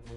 One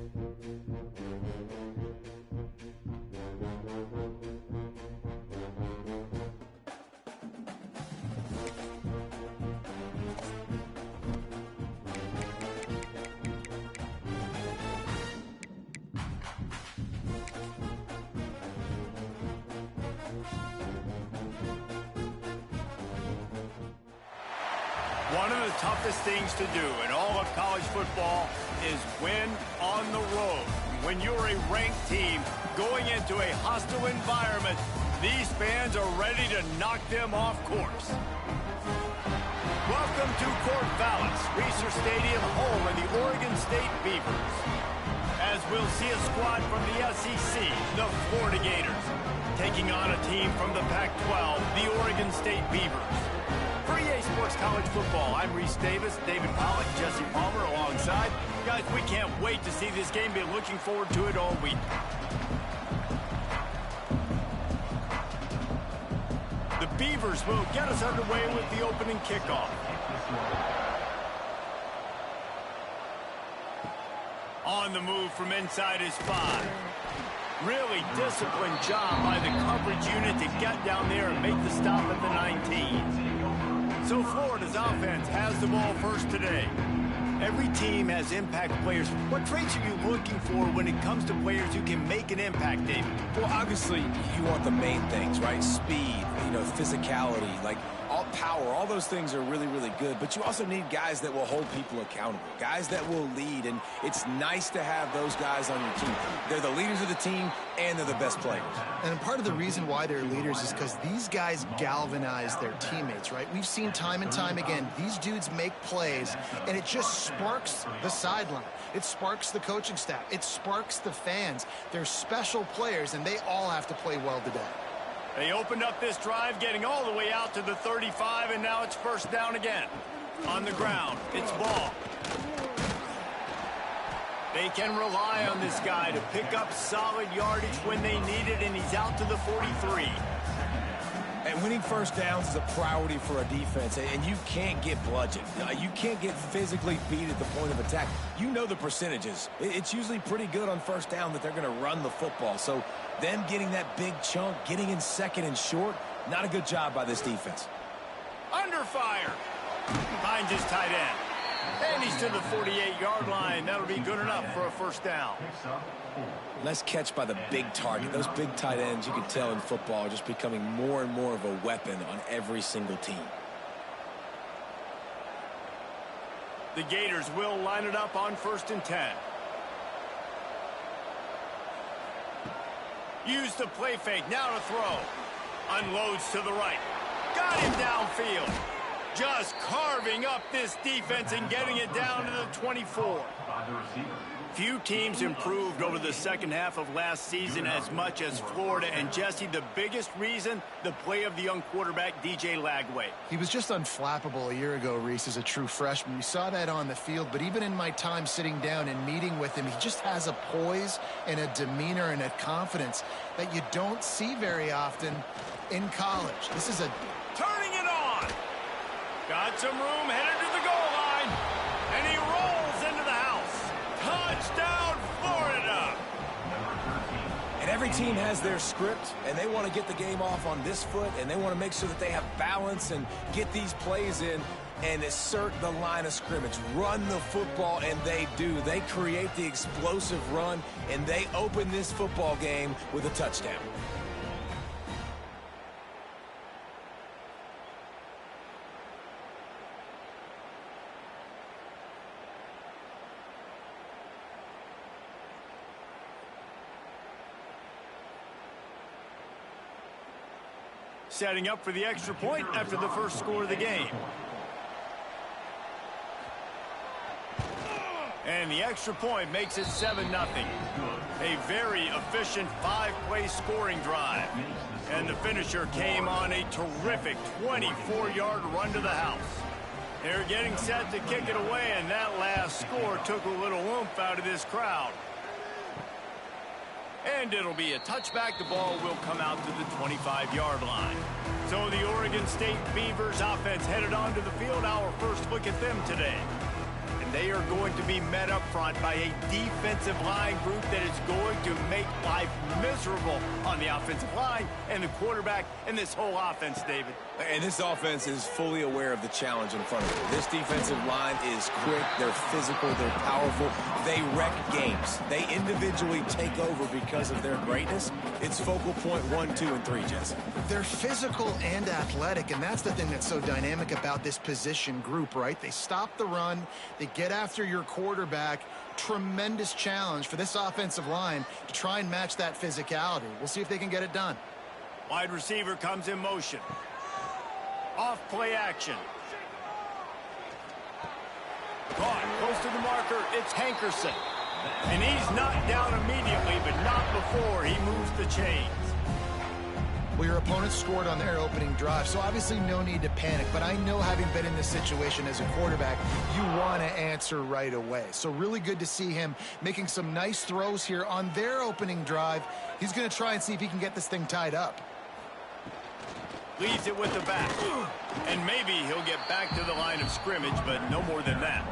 of the toughest things to do in all of college football is win on the road. When you're a ranked team going into a hostile environment, these fans are ready to knock them off course. Welcome to Corvallis, Reser Stadium, home of the Oregon State Beavers. As we'll see a squad from the SEC, the Florida Gators, taking on a team from the Pac-12, the Oregon State Beavers. For EA Sports College Football, I'm Reese Davis, David Pollack, Jesse Palmer alongside. Guys, we can't wait to see this game. Been looking forward to it all week. The Beavers will get us underway with the opening kickoff. On the move from inside his 5. Really disciplined job by the coverage unit to get down there and make the stop at the 19. So Florida's offense has the ball first today. Every team has impact players. What traits are you looking for when it comes to players who can make an impact, David? Well, obviously, you want the main things, right? Speed, physicality, like all power, all those things are really, really good. But you also need guys that will hold people accountable, guys that will lead. And it's nice to have those guys on your team. They're the leaders of the team, and they're the best players. And part of the reason why they're leaders is because these guys galvanize their teammates, right? We've seen time and time again, these dudes make plays, and it just sparks the sideline. It sparks the coaching staff. It sparks the fans. They're special players, and they all have to play well today. They opened up this drive, getting all the way out to the 35, and now it's first down again. On the ground, it's ball. They can rely on this guy to pick up solid yardage when they need it, and he's out to the 43. And winning first downs is a priority for a defense, and you can't get bludgeoned. You can't get physically beat at the point of attack. You know the percentages. It's usually pretty good on first down that they're going to run the football. So them getting that big chunk, getting in second and short, not a good job by this defense. Under fire. Finds his tight end. And he's to the 48-yard line. That'll be good enough for a first down. Nice catch by the big target. Those big tight ends, you can tell in football, are just becoming more and more of a weapon on every single team. The Gators will line it up on 1st and 10. Use the play fake. Now to throw. Unloads to the right. Got him downfield. Just carving up this defense and getting it down to the 24. Few teams improved over the second half of last season as much as Florida. And, Jesse, the biggest reason, the play of the young quarterback, DJ Lagway. He was just unflappable a year ago, Reese, as a true freshman. We saw that on the field, but even in my time sitting down and meeting with him, he just has a poise and a demeanor and a confidence that you don't see very often in college. This is a... Turning it on! Got some room, headed to the goal line, and he rolls into the house. Touchdown, Florida! And every team has their script, and they want to get the game off on this foot, and they want to make sure that they have balance and get these plays in and assert the line of scrimmage. Run the football, and they do. They create the explosive run, and they open this football game with a touchdown. Setting up for the extra point after the first score of the game. And the extra point makes it 7-0. A very efficient 5-play scoring drive. And the finisher came on a terrific 24-yard run to the house. They're getting set to kick it away, and that last score took a little oomph out of this crowd. And it'll be a touchback. The ball will come out to the 25-yard line. So the Oregon State Beavers offense headed onto the field. Our first look at them today. And they are going to be met up front by a defensive line group that is going to make life miserable on the offensive line and the quarterback and this whole offense, David. And this offense is fully aware of the challenge in front of them. This defensive line is quick, they're physical, they're powerful, they wreck games. They individually take over because of their greatness. It's focal point 1, 2, and 3, Jesse. They're physical and athletic, and that's the thing that's so dynamic about this position group, right? They stop the run, they get after your quarterback. Tremendous challenge for this offensive line to try and match that physicality. We'll see if they can get it done. Wide receiver comes in motion. Off play action. Caught close to the marker. It's Hankerson. And he's knocked down immediately, but not before he moves the chains. Well, your opponent scored on their opening drive, so obviously no need to panic. But I know, having been in this situation as a quarterback, you want to answer right away. So really good to see him making some nice throws here on their opening drive. He's going to try and see if he can get this thing tied up. Leaves it with the back. And maybe he'll get back to the line of scrimmage, but no more than that.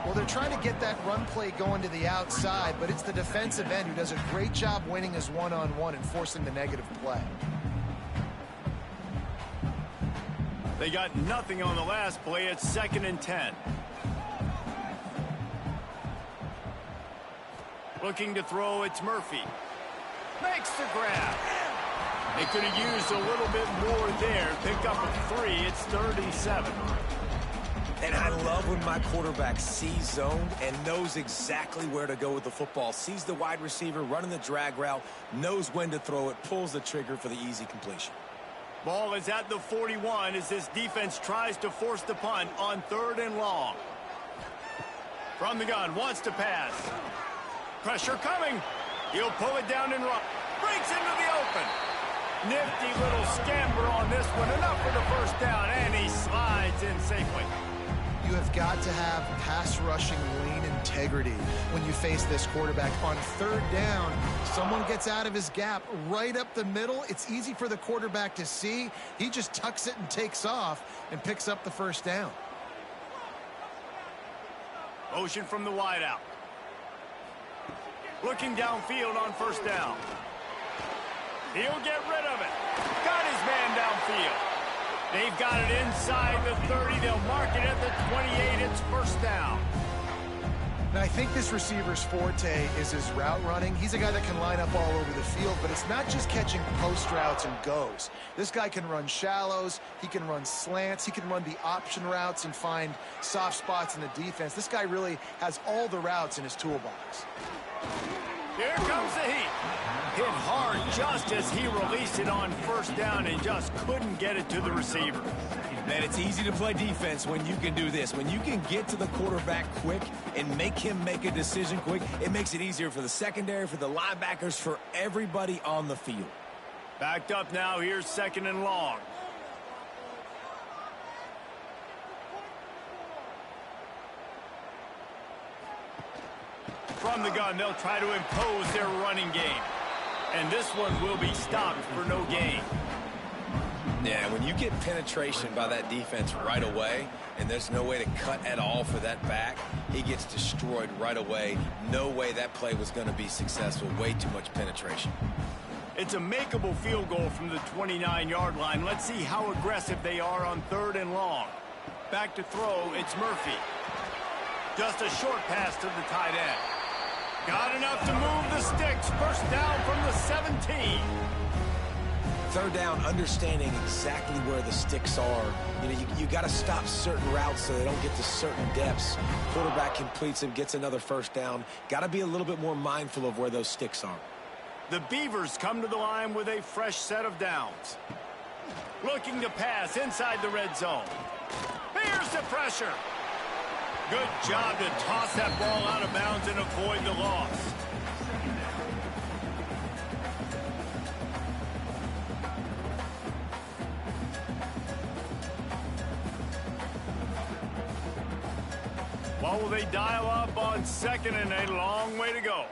Well, they're trying to get that run play going to the outside, but it's the defensive end who does a great job winning his one-on-one and forcing the negative play. They got nothing on the last play. It's 2nd and 10. Looking to throw, it's Murphy. Makes the grab. They could have used a little bit more there. Pick up a 3. It's 3rd and 7. And I love when my quarterback sees zone and knows exactly where to go with the football. Sees the wide receiver running the drag route, knows when to throw it, pulls the trigger for the easy completion. Ball is at the 41 as this defense tries to force the punt on 3rd and long. From the gun, wants to pass. Pressure coming. He'll pull it down and run. Breaks into the open. Nifty little scamper on this one. Enough for the first down, and he slides in safely. You have got to have pass rushing lane integrity when you face this quarterback. On 3rd down, someone gets out of his gap right up the middle. It's easy for the quarterback to see. He just tucks it and takes off and picks up the first down. Motion from the wideout. Looking downfield on 1st down. He'll get rid of it. Got his man downfield. They've got it inside the 30. They'll mark it at the 28. It's 1st down. Now, I think this receiver's forte is his route running. He's a guy that can line up all over the field, but it's not just catching post routes and goes. This guy can run shallows. He can run slants. He can run the option routes and find soft spots in the defense. This guy really has all the routes in his toolbox. Here comes the heat. Hit hard just as he released it on 1st down and just couldn't get it to the receiver. Man, it's easy to play defense when you can do this. When you can get to the quarterback quick and make him make a decision quick, it makes it easier for the secondary, for the linebackers, for everybody on the field. Backed up now. Here's 2nd and long. From the gun, they'll try to impose their running game. And this one will be stopped for no gain. Yeah, when you get penetration by that defense right away, and there's no way to cut at all for that back, he gets destroyed right away. No way that play was going to be successful. Way too much penetration. It's a makeable field goal from the 29-yard line. Let's see how aggressive they are on 3rd and long. Back to throw, it's Murphy. Just a short pass to the tight end. Got enough to move the sticks. 1st down from the 17. 3rd down, understanding exactly where the sticks are. You know, you got to stop certain routes so they don't get to certain depths. Quarterback completes them, gets another 1st down. Got to be a little bit more mindful of where those sticks are. The Beavers come to the line with a fresh set of downs. Looking to pass inside the red zone. Here's the pressure. Good job to toss that ball out of bounds and avoid the loss. What will they dial up on 2nd and a long way to go?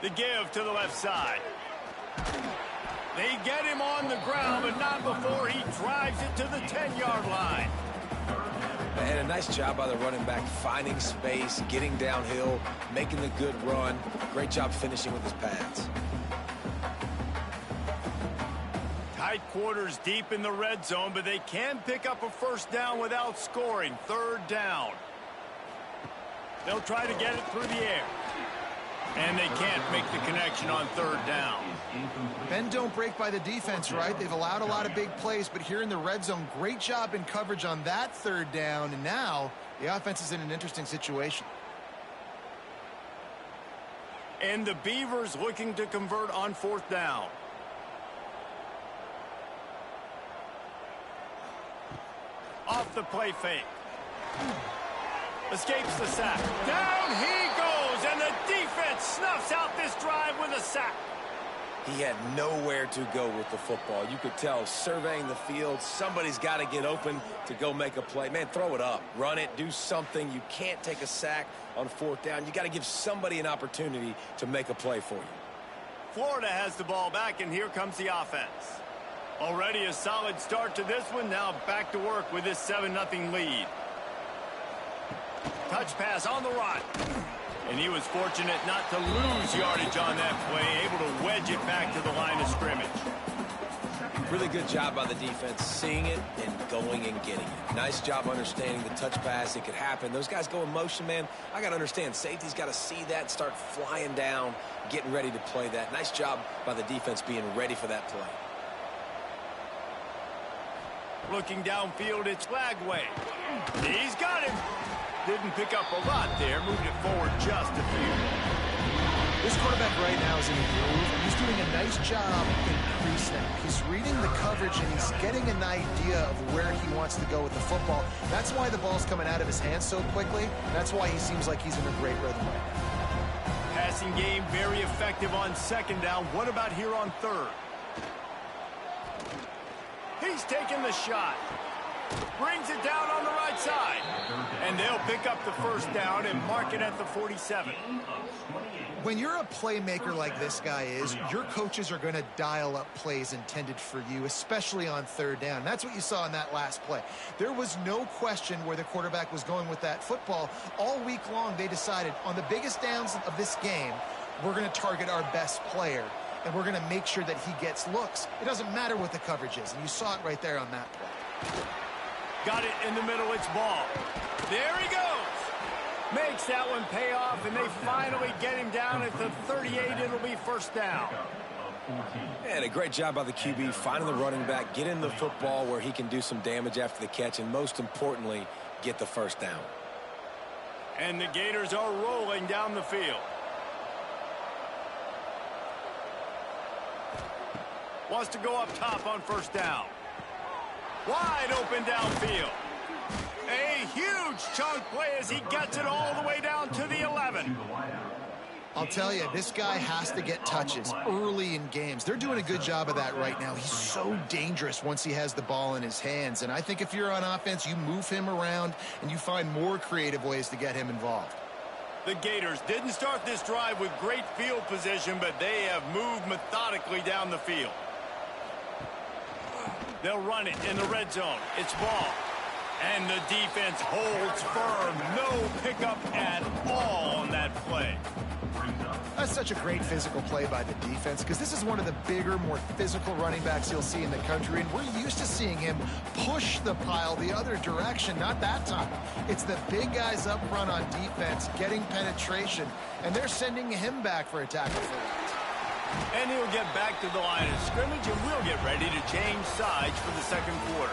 The give to the left side. They get him on the ground, but not before he drives it to the 10-yard line. And a nice job by the running back, finding space, getting downhill, making the good run. Great job finishing with his pads. Tight quarters deep in the red zone, but they can pick up a first down without scoring. Third down. They'll try to get it through the air. And they can't make the connection on third down. Bend don't break by the defense, right? They've allowed a lot of big plays, but here in the red zone, great job in coverage on that third down. And now the offense is in an interesting situation. And the Beavers looking to convert on fourth down. Off the play fake. Escapes the sack. Down he goes, and the defense snuffs out this drive with a sack. He had nowhere to go with the football. You could tell, surveying the field, somebody's got to get open to go make a play. Man, throw it up. Run it. Do something. You can't take a sack on fourth down. You got to give somebody an opportunity to make a play for you. Florida has the ball back, and here comes the offense. Already a solid start to this one. Now back to work with this 7-0 lead. Touch pass on the run. And he was fortunate not to lose yardage on that play, able to wedge it back to the line of scrimmage. Really good job by the defense, seeing it and going and getting it. Nice job understanding the touch pass. It could happen. Those guys go in motion, man. I got to understand, safety's got to see that, start flying down, getting ready to play that. Nice job by the defense being ready for that play. Looking downfield, it's Lagway. He's got him. Didn't pick up a lot there, moved it forward just a few. This quarterback right now is in a groove, and he's doing a nice job in pre-snap. He's reading the coverage, and he's getting an idea of where he wants to go with the football. That's why the ball's coming out of his hands so quickly. That's why he seems like he's in a great rhythm right now. Passing game very effective on second down. What about here on third? He's taking the shot. Brings it down on the right side. And they'll pick up the first down and mark it at the 47. When you're a playmaker like this guy is, your coaches are going to dial up plays intended for you, especially on third down. That's what you saw in that last play. There was no question where the quarterback was going with that football. All week long, they decided on the biggest downs of this game, we're going to target our best player, and we're going to make sure that he gets looks. It doesn't matter what the coverage is, and you saw it right there on that play. Got it in the middle, it's ball. There he goes. Makes that one pay off, and they finally get him down at the 38. It'll be first down. And a great job by the QB, finding the running back, getting the football where he can do some damage after the catch, and most importantly, get the first down. And the Gators are rolling down the field. Wants to go up top on first down. Wide open downfield. A huge chunk play as he gets it all the way down to the 11. I'll tell you, this guy has to get touches early in games. They're doing a good job of that right now. He's so dangerous once he has the ball in his hands. And I think if you're on offense, you move him around and you find more creative ways to get him involved. The Gators didn't start this drive with great field position, but they have moved methodically down the field. They'll run it in the red zone. It's ball. And the defense holds firm. No pickup at all on that play. That's such a great physical play by the defense because this is one of the bigger, more physical running backs you'll see in the country, and we're used to seeing him push the pile the other direction. Not that time. It's the big guys up front on defense getting penetration, and they're sending him back for a tackle for that. And he'll get back to the line of scrimmage, and we'll get ready to change sides for the second quarter.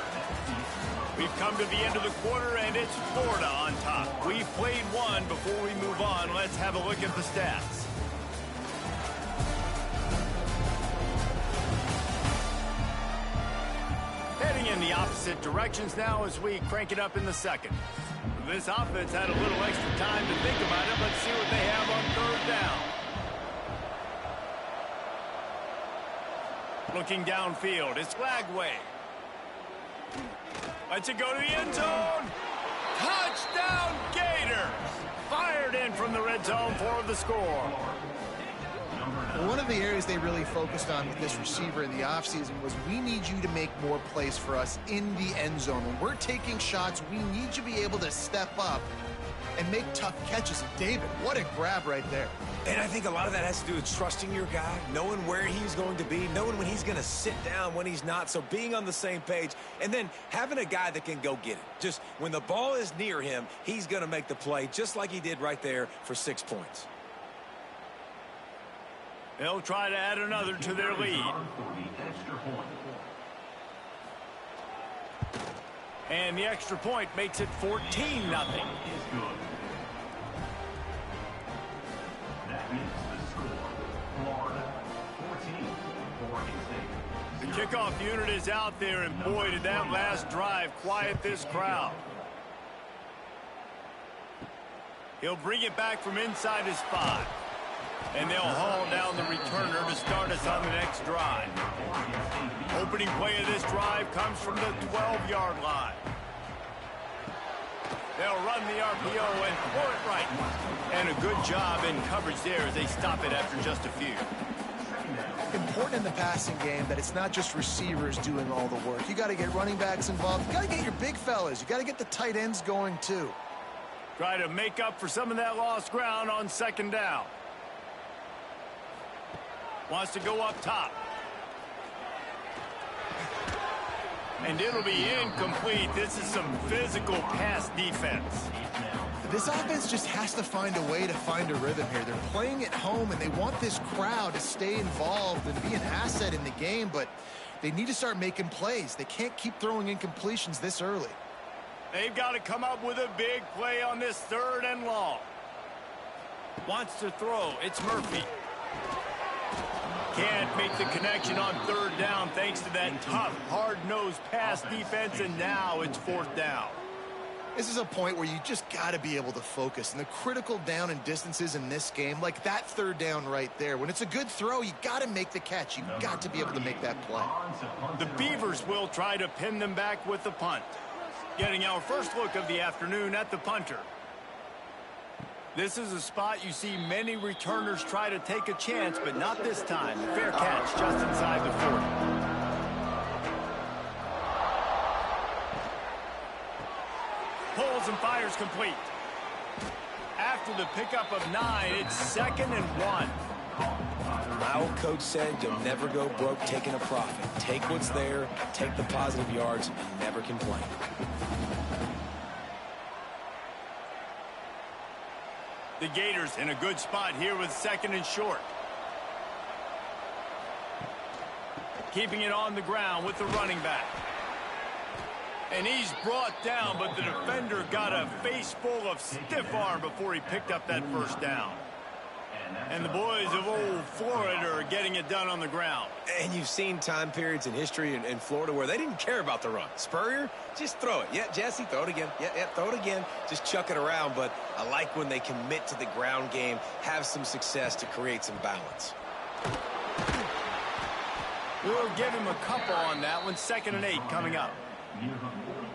We've come to the end of the quarter, and it's Florida on top. We've played one. Before we move on, let's have a look at the stats. Heading in the opposite directions now as we crank it up in the second. This offense had a little extra time to think about it. Let's see what they have on third down. Looking downfield, it's Lagway. Lets it go to the end zone. Touchdown, Gators! Fired in from the red zone for the score. Well, one of the areas they really focused on with this receiver in the offseason was we need you to make more plays for us in the end zone. When we're taking shots, we need you to be able to step up and make tough catches. And David, what a grab right there. And I think a lot of that has to do with trusting your guy, knowing where he's going to be, knowing when he's going to sit down, when he's not. So being on the same page, and then having a guy that can go get it. Just when the ball is near him, he's going to make the play, just like he did right there for 6 points. They'll try to add another to their lead. And the extra point makes it 14-0. The kickoff unit is out there, and boy, did that last drive quiet this crowd. He'll bring it back from inside his 5. And they'll haul down the returner to start us on the next drive. Opening play of this drive comes from the 12-yard line. They'll run the RPO and pour it right. And a good job in coverage there as they stop it after just a few. Important in the passing game that it's not just receivers doing all the work. You got to get running backs involved. You got to get your big fellas. You got to get the tight ends going too. Try to make up for some of that lost ground on second down. Wants to go up top. And it'll be incomplete. This is some physical pass defense. This offense just has to find a way to find a rhythm here. They're playing at home, and they want this crowd to stay involved and be an asset in the game, but they need to start making plays. They can't keep throwing incompletions this early. They've got to come up with a big play on this 3rd and long. Wants to throw. It's Murphy. Can't make the connection on 3rd down thanks to that tough, hard-nosed pass defense, and now it's 4th down. This is a point where you just got to be able to focus. And the critical down and distances in this game, like that 3rd down right there, when it's a good throw, you got to make the catch. You've got to be able to make that play. The Beavers will try to pin them back with the punt. Getting our first look of the afternoon at the punter. This is a spot you see many returners try to take a chance, but not this time. Fair catch just inside the 40. Pulls and fires complete. After the pickup of 9, it's 2nd and 1. My old coach said you'll never go broke taking a profit. Take what's there, take the positive yards, and never complain. The Gators in a good spot here with 2nd and short. Keeping it on the ground with the running back. And he's brought down, but the defender got a face full of stiff arm before he picked up that 1st down. And the boys of old Florida are getting it done on the ground. And you've seen time periods in history in Florida where they didn't care about the run. Spurrier, just throw it. Yeah, Jesse, throw it again. Yeah, throw it again. Just chuck it around. But I like when they commit to the ground game, have some success to create some balance. We'll give him a couple on that one. 2nd and 8 coming up.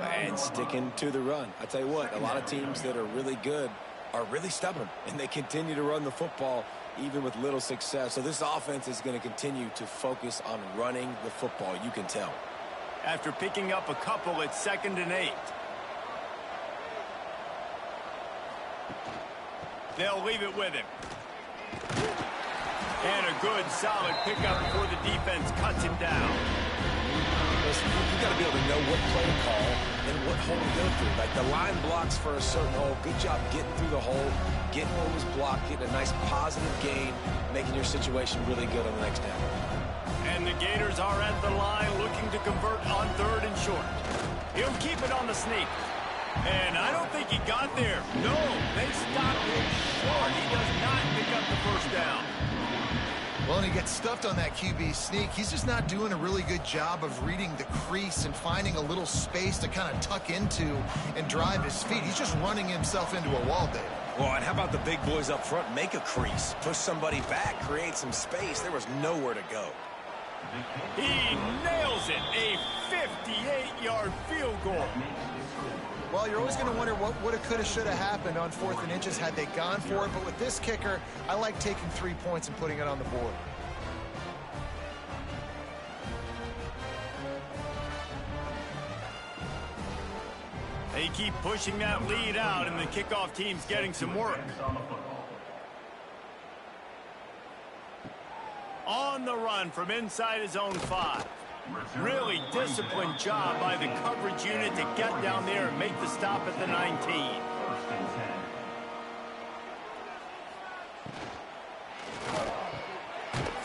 And sticking to the run. I tell you what, a lot of teams that are really good are really stubborn, and they continue to run the football even with little success. So this offense is going to continue to focus on running the football, you can tell. After picking up a couple, it's 2nd and 8. They'll leave it with him. And a good, solid pickup before the defense cuts him down. Listen, you got to be able to know what play to call and what hole to go through. Like the line blocks for a certain hole. Good job getting through the hole, getting what was blocked, getting a nice positive gain, making your situation really good on the next down. And the Gators are at the line looking to convert on 3rd and short. He'll keep it on the sneak. And I don't think he got there. No, they stopped him short. He does not pick up the 1st down. Well, and he gets stuffed on that QB sneak. He's just not doing a really good job of reading the crease and finding a little space to kind of tuck into and drive his feet. He's just running himself into a wall, David. Well, and how about the big boys up front? Make a crease, push somebody back, create some space. There was nowhere to go. He nails it. A 58-yard field goal. Well, you're always going to wonder what woulda, coulda, shoulda happened on 4th and inches had they gone for it. But with this kicker, I like taking 3 points and putting it on the board. They keep pushing that lead out, and the kickoff team's getting some work. On the run from inside his own 5. Really disciplined job by the coverage unit to get down there and make the stop at the 19.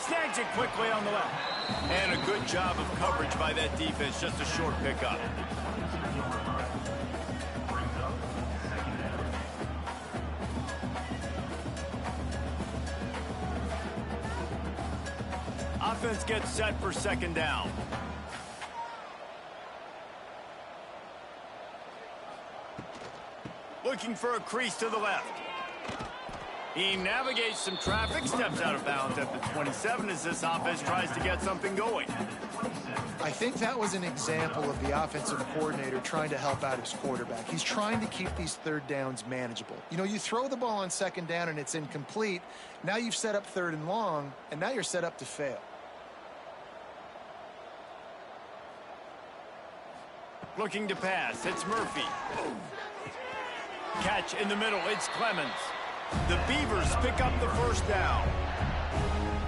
Snags it quickly on the left. And a good job of coverage by that defense, just a short pickup. Offense gets set for 2nd down. Looking for a crease to the left. He navigates some traffic, steps out of bounds at the 27 as this offense tries to get something going. I think that was an example of the offensive coordinator trying to help out his quarterback. He's trying to keep these 3rd downs manageable. You know, you throw the ball on 2nd down and it's incomplete. Now you've set up 3rd and long, and now you're set up to fail. Looking to pass, it's Murphy. Catch in the middle, it's Clemens. The Beavers pick up the 1st down.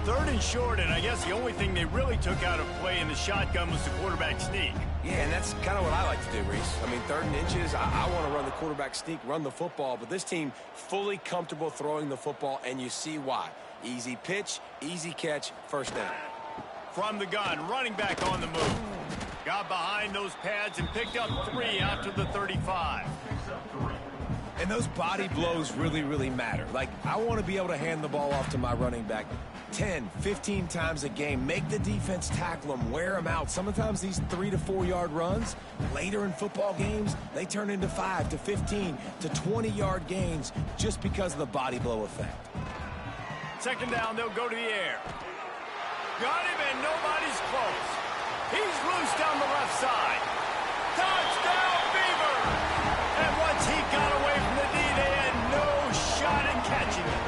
3rd and short, and I guess the only thing they really took out of play in the shotgun was the quarterback sneak. Yeah, and that's kind of what I like to do, Reese. I mean, 3rd and inches, I want to run the quarterback sneak, run the football, but this team fully comfortable throwing the football, and you see why. Easy pitch, easy catch, 1st down. From the gun, running back on the move. Got behind those pads and picked up 3 out to the 35. And those body blows really, really matter. Like, I want to be able to hand the ball off to my running back 10, 15 times a game. Make the defense tackle them, wear them out. Sometimes these 3 to 4 yard runs, later in football games, they turn into 5 to 15 to 20 yard gains just because of the body blow effect. 2nd down, they'll go to the air. Got him, and nobody's close. He's loose down the left side. Touchdown, Beaver! And once he got away from the D, they had no shot at catching him.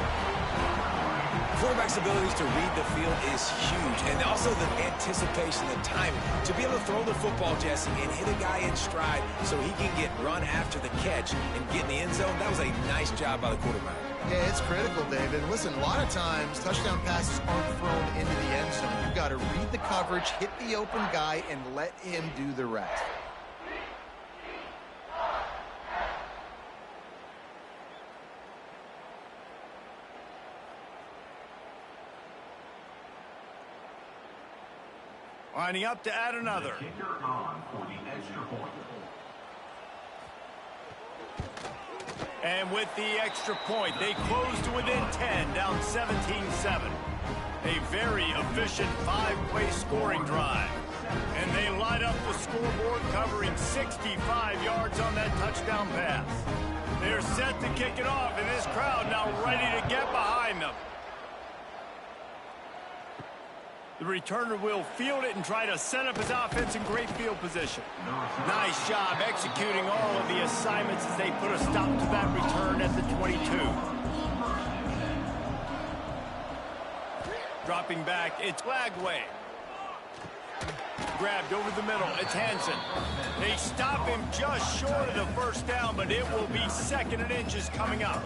Quarterback's abilities to read the field is huge, and also the anticipation, the timing. To be able to throw the football, Jesse, and hit a guy in stride so he can get run after the catch and get in the end zone, that was a nice job by the quarterback. Yeah, it's critical, David. Listen, a lot of times, touchdown passes aren't thrown into the end zone. You've got to read the coverage, hit the open guy, and let him do the rest. Lining up to add another. And with the extra point, they close to within 10, down 17-7. A very efficient 5-play scoring drive. And they light up the scoreboard, covering 65 yards on that touchdown pass. They're set to kick it off, and this crowd now ready to get behind them. The returner will field it and try to set up his offense in great field position. Nice job executing all of the assignments as they put a stop to that return at the 22. Dropping back, it's Lagway. Grabbed over the middle, it's Hansen. They stop him just short of the 1st down, but it will be 2nd and inches coming up.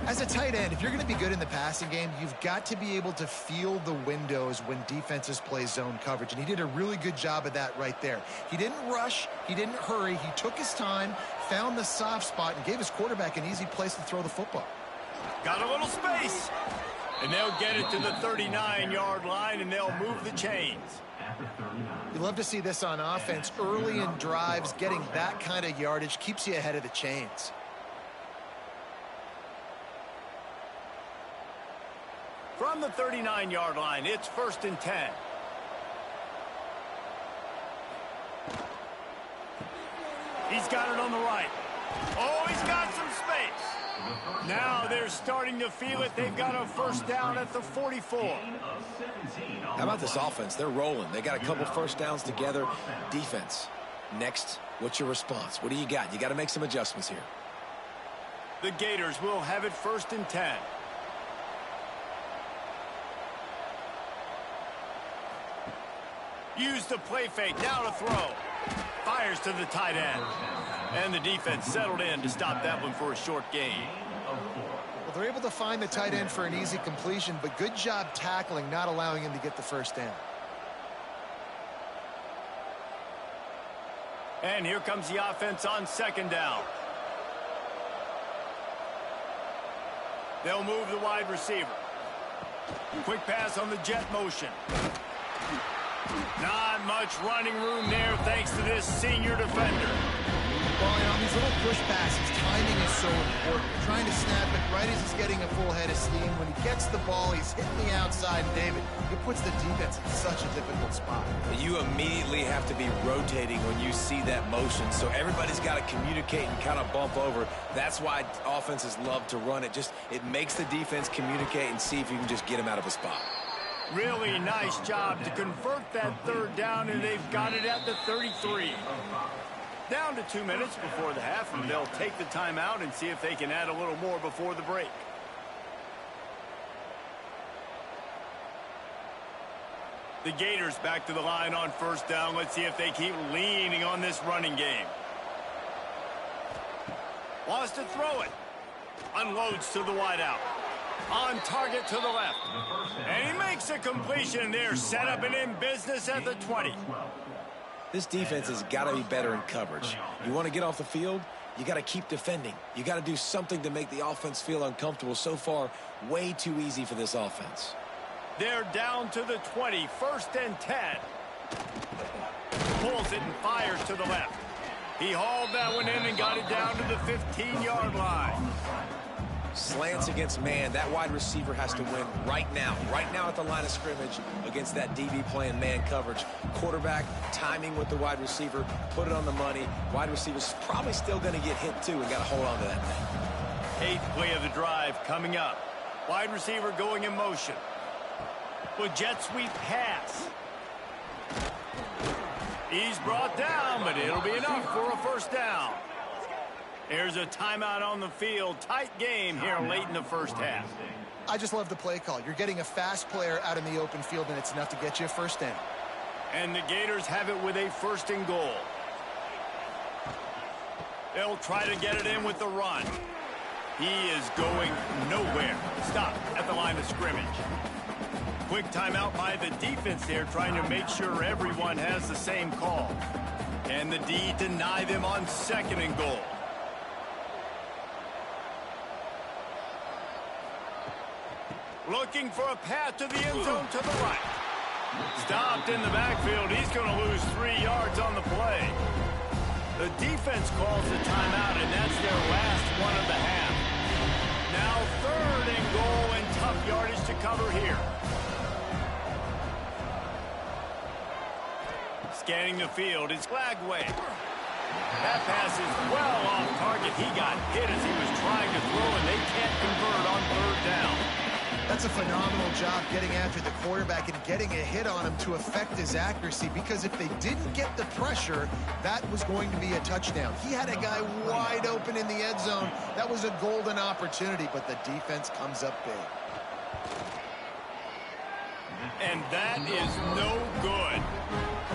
As a tight end, if you're going to be good in the passing game, you've got to be able to feel the windows when defenses play zone coverage, and he did a really good job of that right there. He didn't rush, he didn't hurry, he took his time, found the soft spot, and gave his quarterback an easy place to throw the football. Got a little space, and they'll get it to the 39-yard line, and they'll move the chains. You love to see this on offense. Early in drives, getting that kind of yardage keeps you ahead of the chains. From the 39-yard line, it's 1st and 10. He's got it on the right. Oh, he's got some space. Now they're starting to feel it. They've got a 1st down at the 44. How about this offense? They're rolling. They got a couple 1st downs together. Defense, next What's your response? What do you got? You got to make some adjustments here. The Gators will have it 1st and 10. Use the play fake, now to throw. Fires to the tight end. And the defense settled in to stop that one for a short gain. Well, they're able to find the tight end for an easy completion, but good job tackling, not allowing him to get the first down. And here comes the offense on 2nd down. They'll move the wide receiver. Quick pass on the jet motion. Not much running room there thanks to this senior defender. Well, and on these little push passes, timing is so important. You're trying to snap it right as he's getting a full head of steam. When he gets the ball, he's hitting the outside, and David, it puts the defense in such a difficult spot. You immediately have to be rotating when you see that motion, so everybody's got to communicate and kind of bump over. That's why offenses love to run it. It makes the defense communicate and see if you can just get him out of a spot. Really nice job to convert that 3rd down, and they've got it at the 33. Down to 2 minutes before the half, and they'll take the timeout and see if they can add a little more before the break. The Gators back to the line on 1st down. Let's see if they keep leaning on this running game. Wants to throw it. Unloads to the wideout. On target to the left. And he makes a completion there. Set up and in business at the 20. This defense has got to be better in coverage. You want to get off the field, you got to keep defending. You got to do something to make the offense feel uncomfortable. So far, way too easy for this offense. They're down to the 20, 1st and 10. Pulls it and fires to the left. He hauled that one in and got it down to the 15-yard line. Slants against man. That wide receiver has to win right now at the line of scrimmage against that DB playing man coverage. Quarterback timing with the wide receiver, put it on the money. Wide receiver's probably still going to get hit too and got to hold on to that thing. 8th play of the drive coming up. Wide receiver going in motion. With jet sweep pass. He's brought down, but it'll be enough for a 1st down. There's a timeout on the field. Tight game here late in the 1st half. I just love the play call. You're getting a fast player out in the open field, and it's enough to get you a 1st down. And the Gators have it with a 1st and goal. They'll try to get it in with the run. He is going nowhere. Stop at the line of scrimmage. Quick timeout by the defense there, trying to make sure everyone has the same call. And the D deny them on 2nd and goal. Looking for a path to the end zone to the right. Stopped in the backfield. He's going to lose 3 yards on the play. The defense calls the timeout, and that's their last one of the half. Now 3rd and goal and tough yardage to cover here. Scanning the field, it's Flagway. That pass is well off target. He got hit as he was trying to throw, and they can't convert on 3rd down. That's a phenomenal job getting after the quarterback and getting a hit on him to affect his accuracy, because if they didn't get the pressure, that was going to be a touchdown. He had a guy wide open in the end zone. That was a golden opportunity, but the defense comes up big. And that is no good.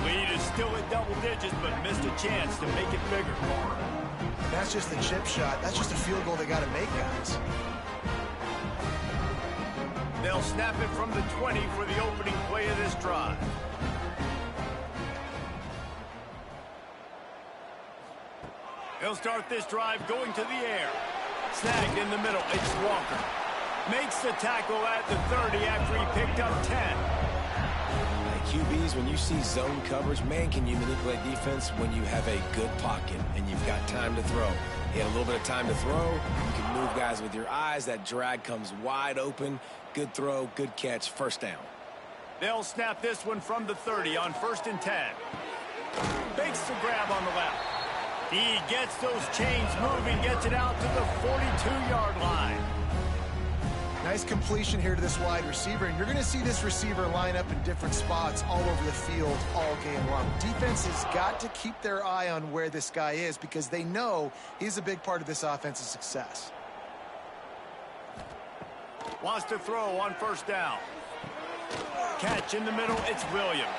Lead is still at double digits, but missed a chance to make it bigger. That's just a chip shot. That's just a field goal they got to make, guys. They'll snap it from the 20 for the opening play of this drive. They'll start this drive going to the air. Snagged in the middle. It's Walker. Makes the tackle at the 30 after he picked up 10. QBs, when you see zone coverage, man, can you manipulate defense when you have a good pocket and you've got time to throw. You had a little bit of time to throw. You can move guys with your eyes. That drag comes wide open. Good throw, good catch, 1st down. They'll snap this one from the 30 on 1st and 10. Makes the grab on the left. He gets those chains moving, gets it out to the 42-yard line. Now Nice completion here to this wide receiver, and you're going to see this receiver line up in different spots all over the field all game long. Defense has got to keep their eye on where this guy is because they know he's a big part of this offense's success. Wants to throw on first down. Catch in the middle, it's Williams.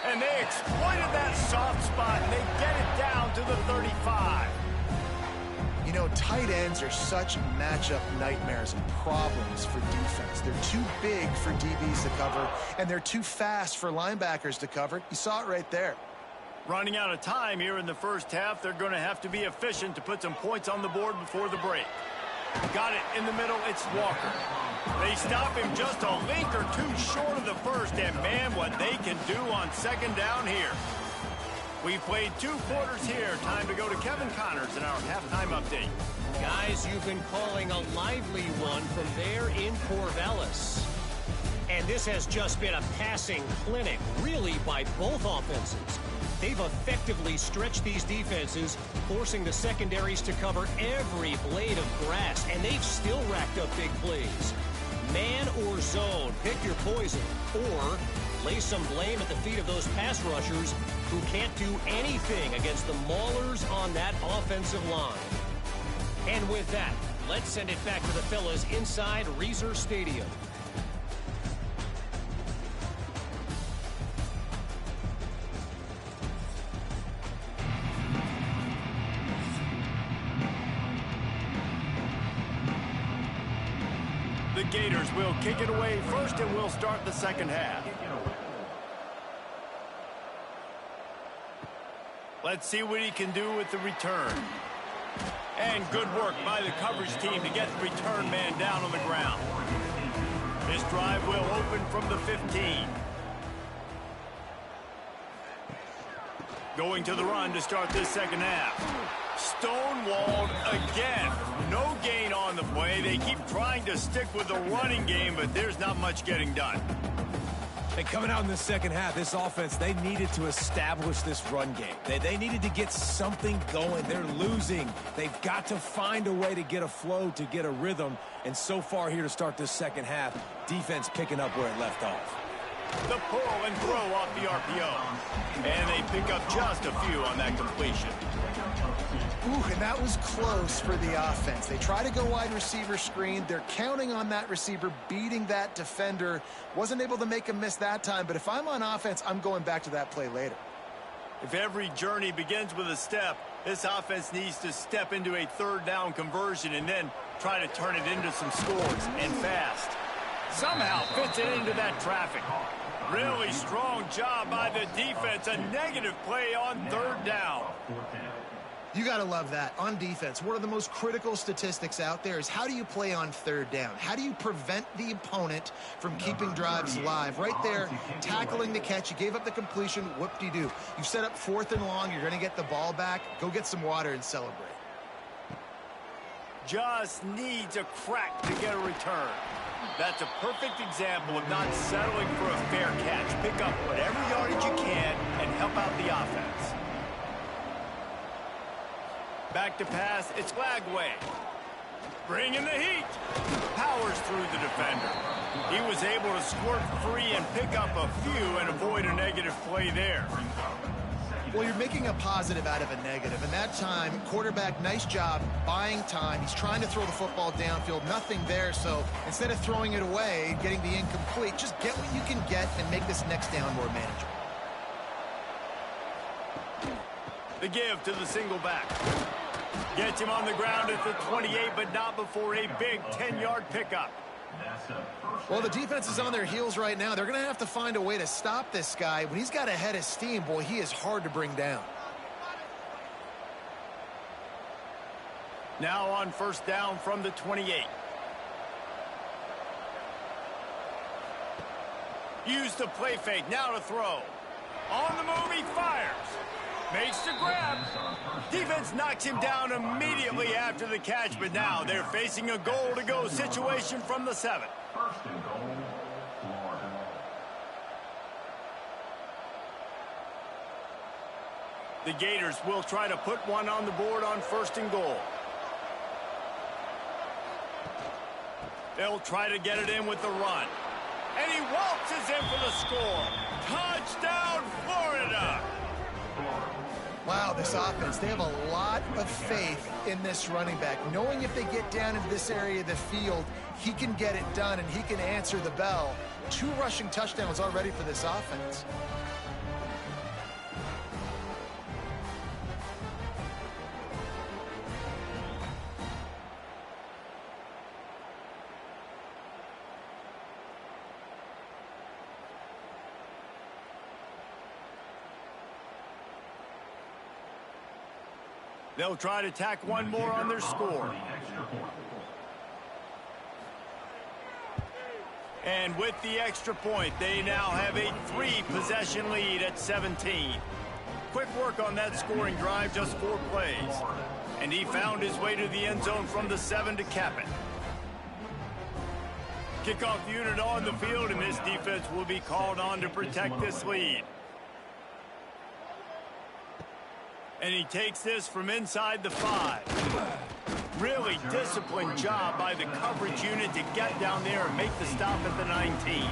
And they exploited that soft spot, and they get it down to the 35. You know, tight ends are such matchup nightmares and problems for defense. They're too big for DBs to cover, and they're too fast for linebackers to cover. You saw it right there. Running out of time here in the first half, they're going to have to be efficient to put some points on the board before the break. Got it in the middle, it's Walker. They stop him just a link or two short of the first, and man, what they can do on second down here. We played 2 quarters here. Time to go to Kevin Connors in our halftime update. Guys, you've been calling a lively one from there in Corvallis. And this has just been a passing clinic, really, by both offenses. They've effectively stretched these defenses, forcing the secondaries to cover every blade of grass, and they've still racked up big plays. Man or zone, pick your poison, or lay some blame at the feet of those pass rushers who can't do anything against the maulers on that offensive line. And with that, let's send it back to the fellas inside Reser Stadium. The Gators will kick it away first, and we'll start the second half. Let's see what he can do with the return. And good work by the coverage team to get the return man down on the ground. This drive will open from the 15. Going to the run to start this second half. Stonewalled again. No gain on the play. They keep trying to stick with the running game, but there's not much getting done. And coming out in the second half, this offense, they needed to establish this run game. They needed to get something going. They're losing. They've got to find a way to get a flow, to get a rhythm. And so far here to start this second half, defense picking up where it left off. The pull and throw off the RPO. And they pick up just a few on that completion. Ooh, and that was close for the offense. They try to go wide receiver screen. They're counting on that receiver beating that defender. Wasn't able to make a miss that time, but if I'm on offense, I'm going back to that play later. If every journey begins with a step, this offense needs to step into a third down conversion and then try to turn it into some scores, and fast. Somehow fits it into that traffic. Really strong job by the defense. A negative play on third down. You got to love that. On defense, one of the most critical statistics out there is how do you play on third down? How do you prevent the opponent from keeping drives alive? Right there, tackling the catch. You gave up the completion. Whoop-de-doo. You've set up 4th and long. You're going to get the ball back. Go get some water and celebrate. Just needs a crack to get a return. That's a perfect example of not settling for a fair catch. Pick up whatever yardage you can and help out the offense. Back to pass, it's Lagway. Bringing the heat. Powers through the defender. He was able to squirt free and pick up a few and avoid a negative play there. Well, you're making a positive out of a negative, and that time, quarterback, nice job buying time. He's trying to throw the football downfield, nothing there, so instead of throwing it away, getting the incomplete, just get what you can get and make this next down more manageable. The give to the single back. Gets him on the ground at the 28, but not before a big 10-yard pickup. Well, the defense is on their heels right now. They're going to have to find a way to stop this guy. When he's got a head of steam, boy, he is hard to bring down. Now on first down from the 28. Use the play fake, now to throw. On the move, he fires. Makes the grab. Defense knocks him down immediately after the catch, but now they're facing a goal-to-go situation from the 7. First and goal, Florida. The Gators will try to put one on the board on first and goal. They'll try to get it in with the run. And he waltzes in for the score. Touchdown, Florida! Wow, this offense, they have a lot of faith in this running back, knowing if they get down into this area of the field, he can get it done and he can answer the bell. 2 rushing touchdowns already for this offense. They'll try to tack one more on their score. And with the extra point, they now have a 3-possession lead at 17. Quick work on that scoring drive, just 4 plays. And he found his way to the end zone from the 7 to cap it. Kickoff unit on the field, and this defense will be called on to protect this lead. And he takes this from inside the 5. Really disciplined job by the coverage unit to get down there and make the stop at the 19.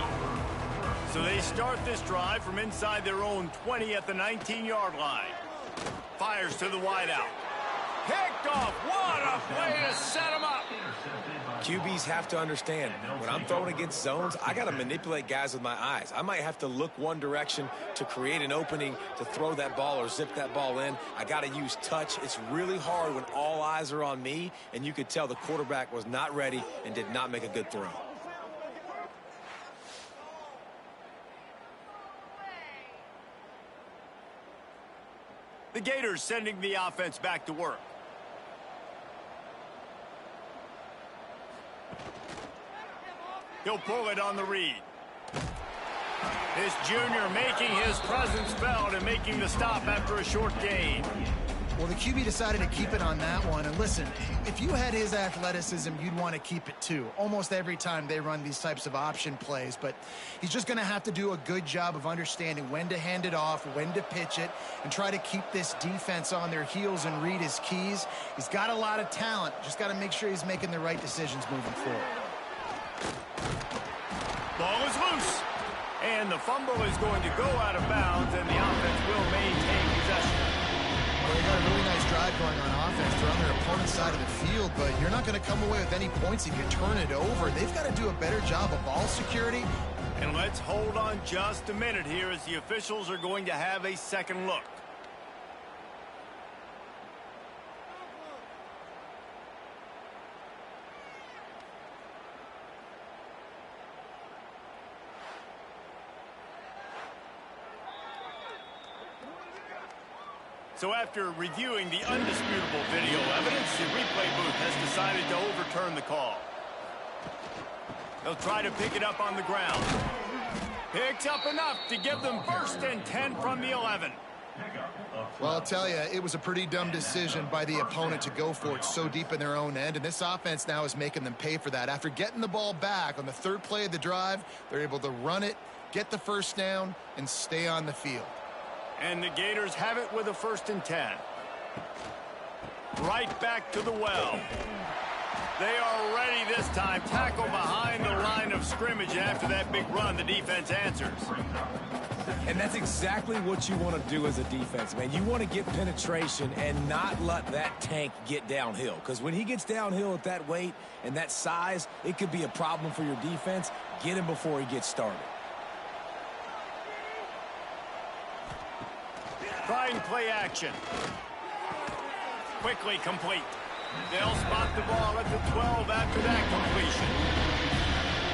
So they start this drive from inside their own 20 at the 19-yard line. Fires to the wideout. Picked off. What a play to set him up. QBs have to understand, when I'm throwing against zones, I got to manipulate guys with my eyes. I might have to look one direction to create an opening to throw that ball or zip that ball in. I got to use touch. It's really hard when all eyes are on me, and you could tell the quarterback was not ready and did not make a good throw. The Gators sending the offense back to work. He'll pull it on the read. This junior making his presence felt and making the stop after a short gain. Well, the QB decided to keep it on that one. And listen, if you had his athleticism, you'd want to keep it too. Almost every time they run these types of option plays. But he's just going to have to do a good job of understanding when to hand it off, when to pitch it, and try to keep this defense on their heels and read his keys. He's got a lot of talent. Just got to make sure he's making the right decisions moving forward. Ball is loose. And the fumble is going to go out of bounds, and the offense will maintain possession. Well, they got a really nice drive going on offense. They're on their opponent's side of the field, but you're not going to come away with any points if you turn it over. They've got to do a better job of ball security. And let's hold on just a minute here as the officials are going to have a second look. So after reviewing the undisputable video evidence, the replay booth has decided to overturn the call. They'll try to pick it up on the ground. Picks up enough to give them 1st and 10 from the 11. Well, I'll tell you, it was a pretty dumb decision by the opponent to go for it so deep in their own end, and this offense now is making them pay for that. After getting the ball back on the 3rd play of the drive, they're able to run it, get the 1st down, and stay on the field. And the Gators have it with a 1st and 10. Right back to the well. They are ready this time. Tackle behind the line of scrimmage. And after that big run, the defense answers. And that's exactly what you want to do as a defense, man. You want to get penetration and not let that tank get downhill. Because when he gets downhill at that weight and that size, it could be a problem for your defense. Get him before he gets started. Trying play action. Quickly complete. They'll spot the ball at the 12 after that completion.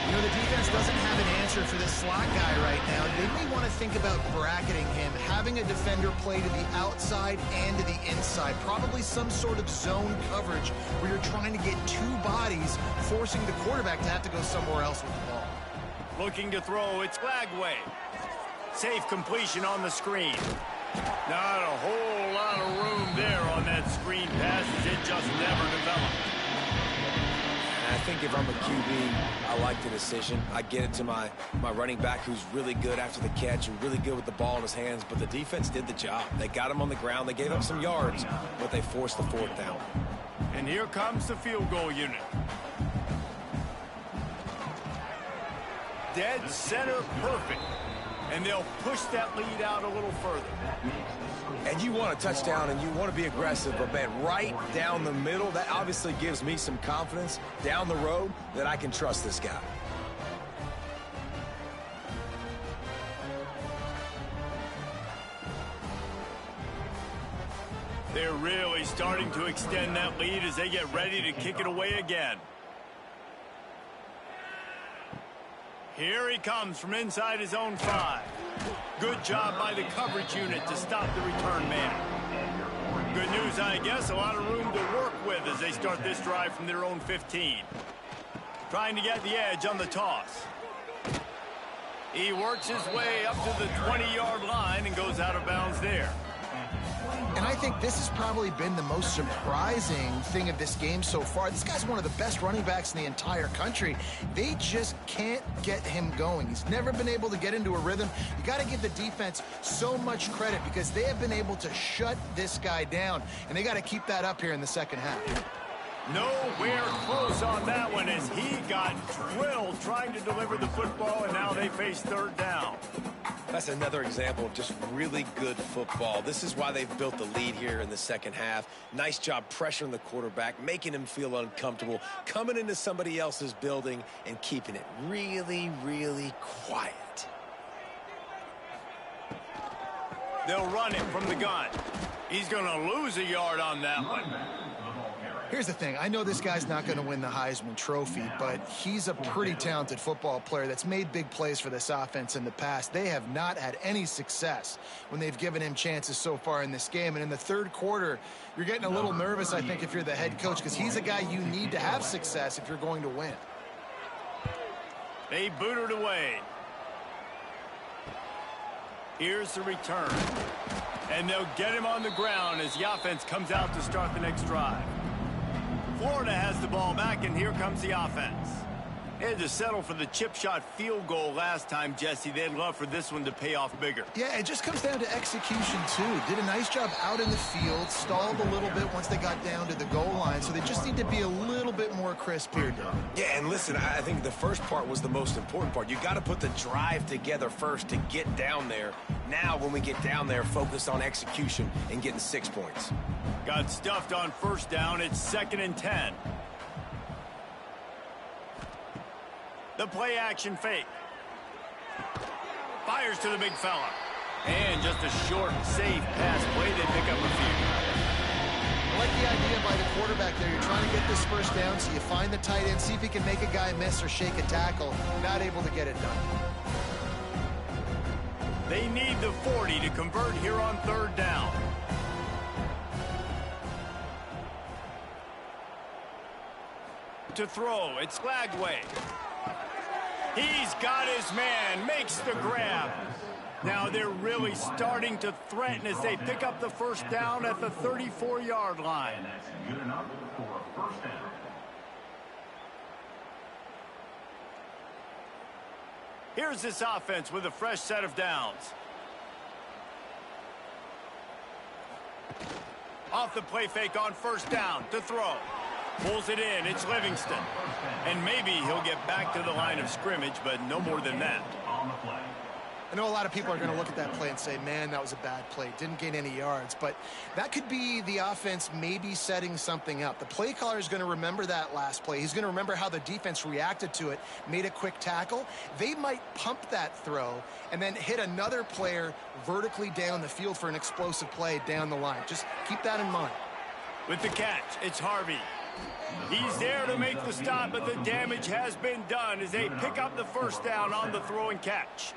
You know, the defense doesn't have an answer for this slot guy right now. They may want to think about bracketing him, having a defender play to the outside and to the inside. Probably some sort of zone coverage where you're trying to get 2 bodies, forcing the quarterback to have to go somewhere else with the ball. Looking to throw, it's Lagway. Safe completion on the screen. Not a whole lot of room there on that screen pass as it just never developed. And I think if I'm a QB, I like the decision. I get it to my running back who's really good after the catch and really good with the ball in his hands, but the defense did the job. They got him on the ground. They gave up some yards, but they forced the 4th down. And here comes the field goal unit. dead center perfect. And they'll push that lead out a little further. And you want a touchdown and you want to be aggressive, but man, right down the middle, that obviously gives me some confidence down the road that I can trust this guy. They're really starting to extend that lead as they get ready to kick it away again. Here he comes from inside his own 5. Good job by the coverage unit to stop the return man. Good news, I guess, a lot of room to work with as they start this drive from their own 15. Trying to get the edge on the toss. He works his way up to the 20-yard line and goes out of bounds there. And I think this has probably been the most surprising thing of this game so far. This guy's one of the best running backs in the entire country. They just can't get him going. He's never been able to get into a rhythm. You got to give the defense so much credit because they have been able to shut this guy down, and they got to keep that up here in the second half. Nowhere close on that one as he got drilled trying to deliver the football, and now they face third down. That's another example of just really good football. This is why they've built the lead here in the second half. Nice job pressuring the quarterback, making him feel uncomfortable, coming into somebody else's building and keeping it really, really quiet. They'll run it from the gun. He's going to lose a yard on that one. Here's the thing. I know this guy's not going to win the Heisman Trophy, but he's a pretty talented football player that's made big plays for this offense in the past. They have not had any success when they've given him chances so far in this game. And in the third quarter, you're getting a little nervous, I think, if you're the head coach, because he's a guy you need to have success if you're going to win. They boot it away. Here's the return. And they'll get him on the ground as the offense comes out to start the next drive. Florida has the ball back, and here comes the offense. They had to settle for the chip shot field goal last time, Jesse. They'd love for this one to pay off bigger. Yeah, it just comes down to execution, too. Did a nice job out in the field, stalled a little bit once they got down to the goal line, so they just need to be a little bit more crisp here, Doug. Yeah, and listen, I think the first part was the most important part. You got to put the drive together first to get down there. Now, when we get down there, focus on execution and getting 6 points. Got stuffed on first down. It's 2nd and 10. The play action fake. Fires to the big fella. And just a short, safe pass play. They pick up a few. I like the idea by the quarterback there. You're trying to get this first down, so you find the tight end, see if he can make a guy miss or shake a tackle. Not able to get it done. They need the 40 to convert here on third down. To throw, it's Lagway. He's got his man, makes the grab. Now they're really starting to threaten as they pick up the first down at the 34-yard line. And that's good enough for a first down. Here's this offense with a fresh set of downs. Off the play fake on first down to throw. Pulls it in. It's Livingston. And maybe he'll get back to the line of scrimmage, but no more than that. On the play. I know a lot of people are going to look at that play and say, man, that was a bad play. Didn't gain any yards. But that could be the offense maybe setting something up. The play caller is going to remember that last play. He's going to remember how the defense reacted to it, made a quick tackle. They might pump that throw and then hit another player vertically down the field for an explosive play down the line. Just keep that in mind. With the catch, it's Harvey. He's there to make the stop, but the damage has been done as they pick up the first down on the throw and catch.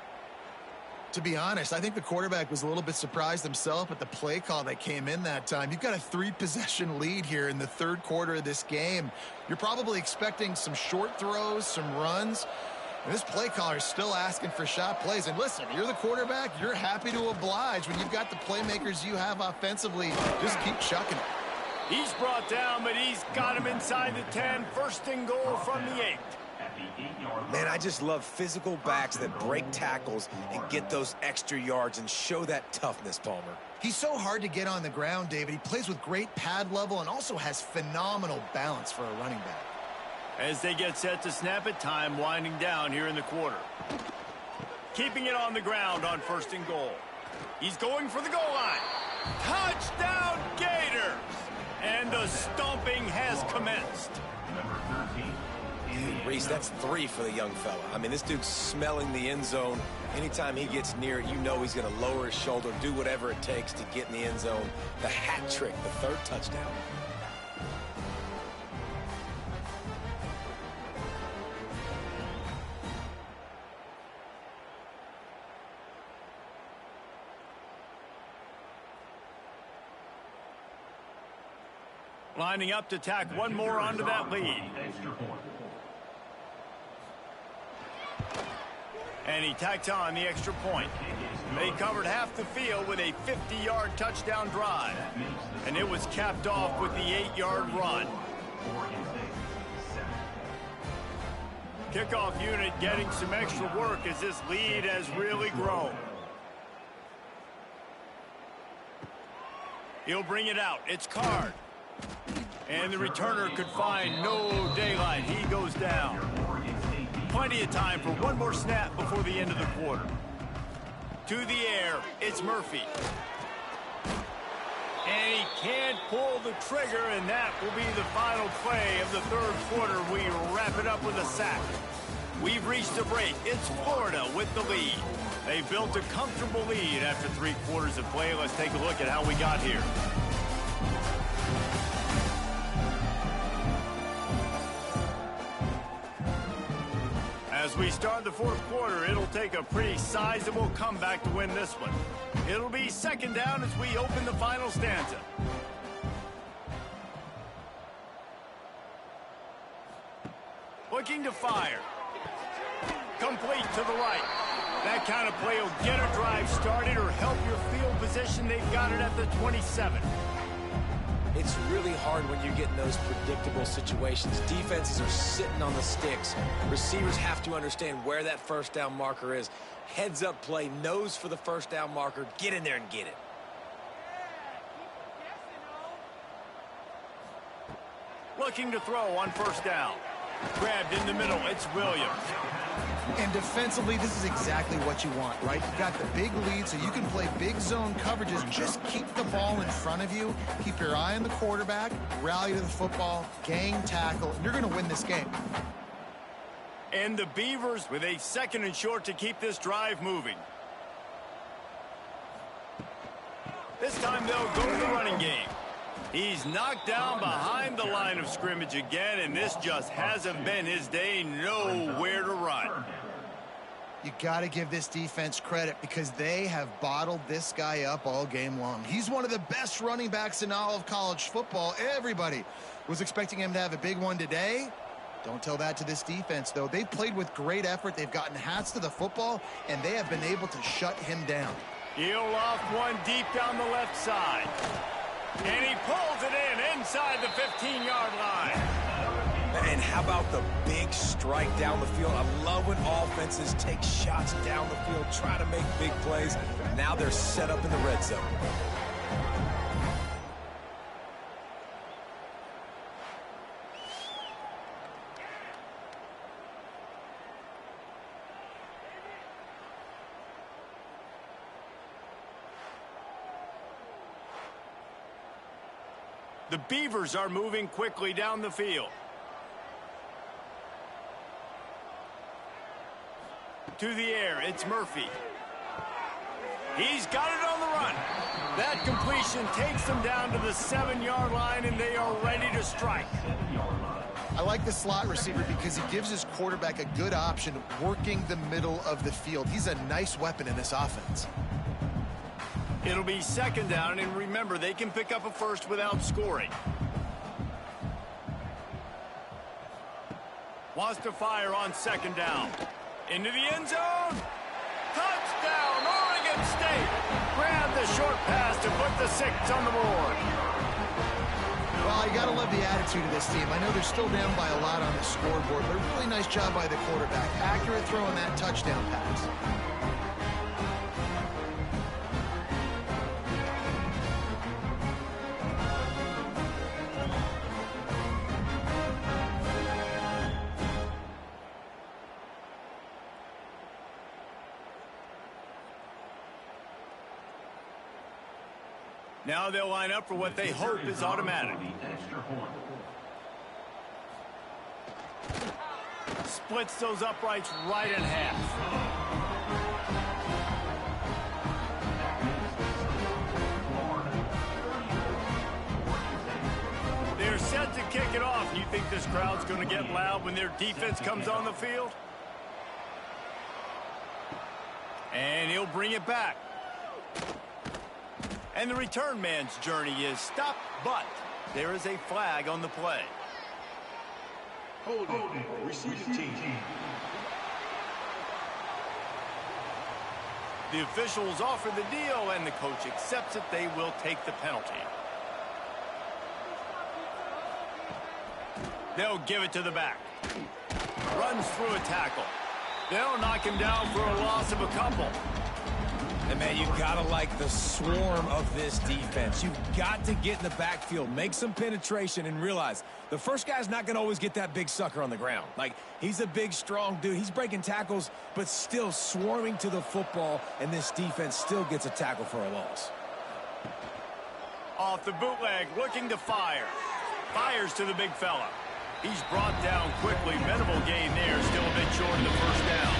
To be honest, I think the quarterback was a little bit surprised himself at the play call that came in that time. You've got a 3-possession lead here in the third quarter of this game. You're probably expecting some short throws, some runs. And this play caller is still asking for shot plays. And listen, you're the quarterback. You're happy to oblige. When you've got the playmakers you have offensively, just keep chucking it. He's brought down, but he's got him inside the 10. First and goal from the 8. Man, I just love physical backs that break tackles and get those extra yards and show that toughness, Palmer. He's so hard to get on the ground, David. He plays with great pad level and also has phenomenal balance for a running back. As they get set to snap it, time winding down here in the quarter. Keeping it on the ground on 1st and goal. He's going for the goal line. Touchdown Gators! And the stomping has commenced. Number 13. Reese, that's 3 for the young fella. I mean, this dude's smelling the end zone. Anytime he gets near it, you know he's going to lower his shoulder, do whatever it takes to get in the end zone. The hat trick, the 3rd touchdown. Lining up to tack one more onto that lead. Extra point. And he tacked on the extra point. They covered half the field with a 50-yard touchdown drive. And it was capped off with the 8-yard run. Oregon State, 7. Kickoff unit getting some extra work as this lead has really grown. He'll bring it out. It's Card. And the returner could find no daylight. He goes down. Plenty of time for one more snap before the end of the quarter. To the air, it's Murphy. And he can't pull the trigger, and that will be the final play of the 3rd quarter. We wrap it up with a sack. We've reached a break. It's Florida with the lead. They built a comfortable lead after 3 quarters of play. Let's take a look at how we got here. As we start the 4th quarter, it'll take a pretty sizable comeback to win this one. It'll be 2nd down as we open the final stanza. Looking to fire. Complete to the right. That kind of play will get a drive started or help your field position. They've got it at the 27. It's really hard when you get in those predictable situations. Defenses are sitting on the sticks. Receivers have to understand where that 1st down marker is. Heads up play, nose for the 1st down marker. Get in there and get it. Looking to throw on 1st down. Grabbed in the middle, it's Williams. And defensively, this is exactly what you want, right? You've got the big lead, so you can play big zone coverages. Just keep the ball in front of you. Keep your eye on the quarterback. Rally to the football. Gang tackle. And you're going to win this game. And the Beavers with a 2nd and short to keep this drive moving. This time they'll go to the running game. He's knocked down behind the line of scrimmage again, and this just hasn't been his day. Nowhere to run. You got to give this defense credit because they have bottled this guy up all game long. He's one of the best running backs in all of college football. Everybody was expecting him to have a big one today. Don't tell that to this defense, though. They've played with great effort. They've gotten hats to the football, and they have been able to shut him down. He'll loft one deep down the left side. And he pulls it in inside the 15-yard line. And how about the big strike down the field? I love when offenses take shots down the field, try to make big plays. Now they're set up in the red zone. The Beavers are moving quickly down the field. To the air, it's Murphy. He's got it on the run. That completion takes them down to the 7-yard line, and they are ready to strike. I like the slot receiver because he gives his quarterback a good option working the middle of the field. He's a nice weapon in this offense. It'll be 2nd down, and remember, they can pick up a first without scoring. Wants to fire on 2nd down. Into the end zone. Touchdown, Oregon State. Grab the short pass to put the 6 on the board. Well, you got to love the attitude of this team. I know they're still down by a lot on the scoreboard, but a really nice job by the quarterback. Accurate throw on that touchdown pass. Now they'll line up for what they hope is automatic. Extra point. Splits those uprights right in half. They're set to kick it off. You think this crowd's going to get loud when their defense comes on the field? And he'll bring it back. And the return man's journey is stopped, but there is a flag on the play. Holding. Receiving team. The officials offer the deal, and the coach accepts it. They will take the penalty. They'll give it to the back. Runs through a tackle. They'll knock him down for a loss of a couple. And, man, you've got to like the swarm of this defense. You've got to get in the backfield, make some penetration, and realize the first guy's not going to always get that big sucker on the ground. Like, he's a big, strong dude. He's breaking tackles, but still swarming to the football, and this defense still gets a tackle for a loss. Off the bootleg, looking to fire. Fires to the big fella. He's brought down quickly. Minimal gain there, still a bit short of the first down.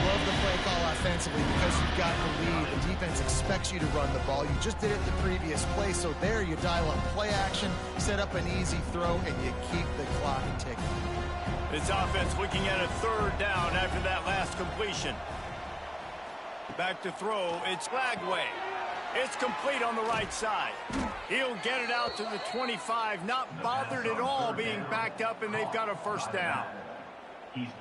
Love the play call offensively because you've got the lead. The defense expects you to run the ball. You just did it the previous play, so there you dial up play action, set up an easy throw, and you keep the clock ticking. This offense looking at a third down after that last completion. Back to throw, it's Lagway. It's complete on the right side. He'll get it out to the 25, not bothered at all being backed up, and they've got a first down.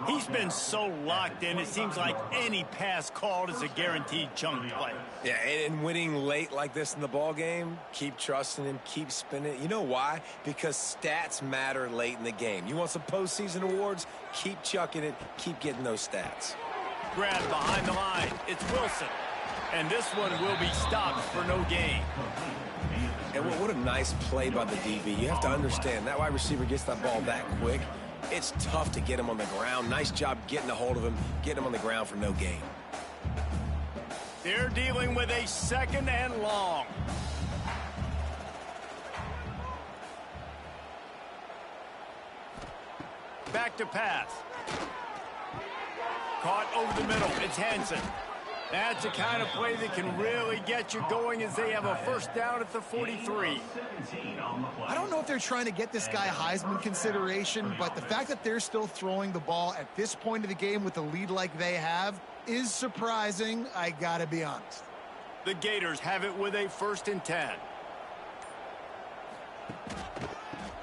He's been so locked in, it seems like any pass called is a guaranteed chunk play. Yeah, and winning late like this in the ball game, keep trusting him, keep spinning it. You know why? Because stats matter late in the game. You want some postseason awards? Keep chucking it, keep getting those stats. Grab behind the line. It's Wilson. And this one will be stopped for no gain. And what a nice play by the DB. You have to understand, that wide receiver gets that ball that quick. It's tough to get him on the ground. Nice job getting a hold of him, getting him on the ground for no gain. They're dealing with a second and long. Back to pass. Caught over the middle. It's Hansen. That's the kind of play that can really get you going as they have a first down at the 43. I don't know if they're trying to get this guy Heisman consideration, but the fact that they're still throwing the ball at this point of the game with a lead like they have is surprising, I gotta be honest. The Gators have it with a 1st and 10.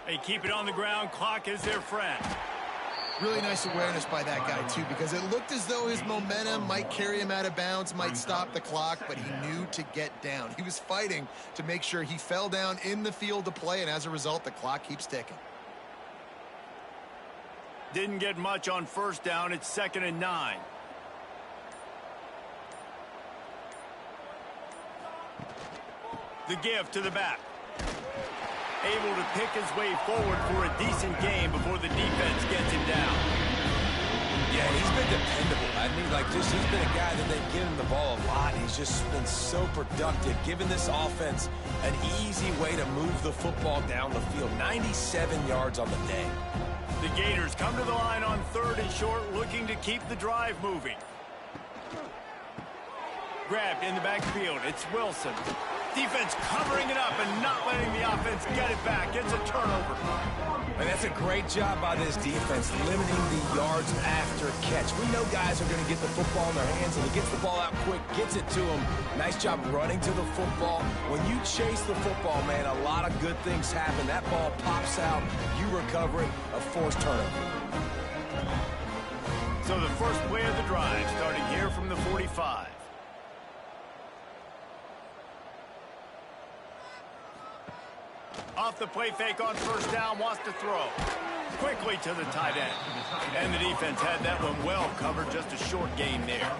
They keep it on the ground. Clock is their friend. Really nice awareness by that guy, too, because it looked as though his momentum might carry him out of bounds, might stop the clock, but he knew to get down. He was fighting to make sure he fell down in the field to play, and as a result, the clock keeps ticking. Didn't get much on first down. It's 2nd and 9. The give to the back. Able to pick his way forward for a decent game before the defense gets him down. Yeah, he's been dependable. I mean, he's been a guy that they've given the ball a lot. He's just been so productive, giving this offense an easy way to move the football down the field. 97 yards on the day. The Gators come to the line on 3rd and short, looking to keep the drive moving. Grabbed in the backfield. It's Wilson. Defense covering it up and not letting the offense get it back. It's a turnover. And that's a great job by this defense, limiting the yards after catch. We know guys are going to get the football in their hands, and he gets the ball out quick, gets it to him. Nice job running to the football. When you chase the football, man, a lot of good things happen. That ball pops out, you recover it, a forced turnover. So the first play of the drive starting here from the 45. Off the play fake on first down, wants to throw. Quickly to the tight end. And the defense had that one well covered, just a short gain there.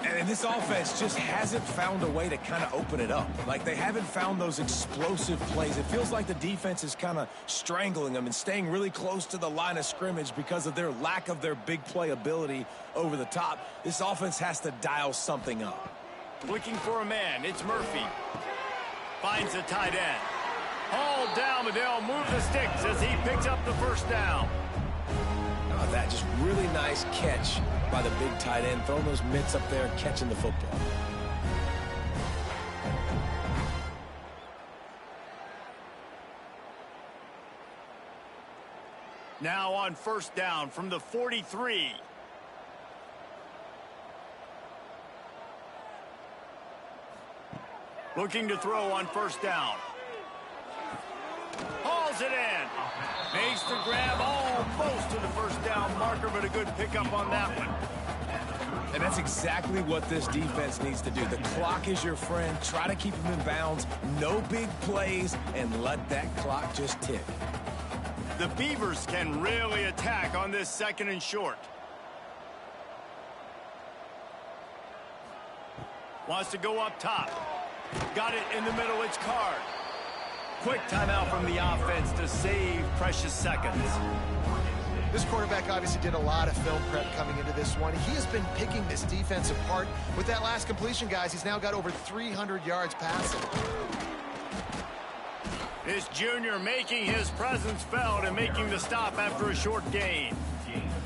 And this offense just hasn't found a way to kind of open it up. Like, they haven't found those explosive plays. It feels like the defense is kind of strangling them and staying really close to the line of scrimmage because of their lack of their big play ability over the top. This offense has to dial something up. Looking for a man. It's Murphy. Finds the tight end. Hauled down, but they'll move the sticks as he picks up the first down. How about that? Just really nice catch by the big tight end. Throwing those mitts up there and catching the football. Now on first down from the 43. Looking to throw on first down. Hauls it in. Makes the grab almost to the first down marker, but a good pickup on that one. And that's exactly what this defense needs to do. The clock is your friend. Try to keep them in bounds. No big plays, and let that clock just tick. The Beavers can really attack on this 2nd and short. Wants to go up top. Got it in the middle. It's Card. Quick timeout from the offense to save precious seconds. This quarterback obviously did a lot of film prep coming into this one. He has been picking this defense apart. With that last completion, guys, he's now got over 300 yards passing. This junior making his presence felt and making the stop after a short gain.